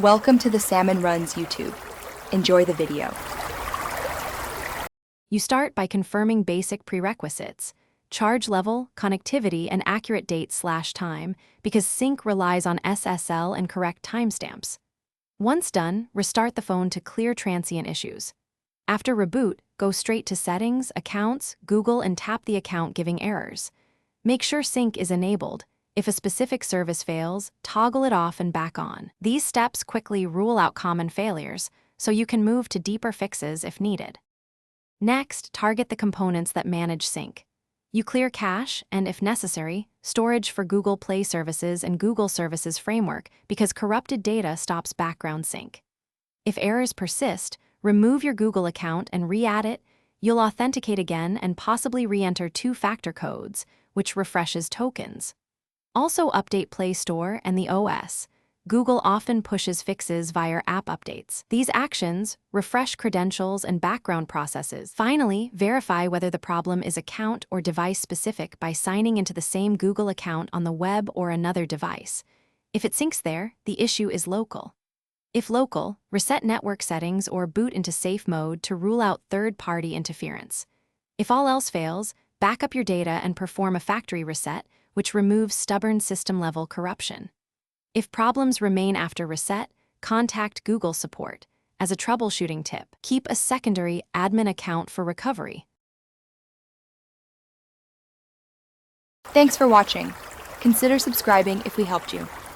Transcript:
Welcome to the Salmon Runs YouTube. Enjoy the video. You start by confirming basic prerequisites: charge level, connectivity, and accurate date/time, because sync relies on SSL and correct timestamps. Once done, restart the phone to clear transient issues. After reboot, go straight to Settings, Accounts, Google, and tap the account giving errors. Make sure sync is enabled. If a specific service fails, toggle it off and back on. These steps quickly rule out common failures, so you can move to deeper fixes if needed. Next, target the components that manage sync. You clear cache and, if necessary, storage for Google Play Services and Google Services Framework, because corrupted data stops background sync. If errors persist, remove your Google account and re-add it. You'll authenticate again and possibly re-enter two-factor codes, which refreshes tokens. Also update Play Store and the OS. Google often pushes fixes via app updates. These actions refresh credentials and background processes. Finally, verify whether the problem is account or device specific by signing into the same Google account on the web or another device. If it syncs there, the issue is local. If local, reset network settings or boot into safe mode to rule out third-party interference. If all else fails, back up your data and perform a factory reset, which removes stubborn system-level corruption. If problems remain after reset, contact Google support. As a troubleshooting tip, keep a secondary admin account for recovery. Thanks for watching. Consider subscribing if we helped you.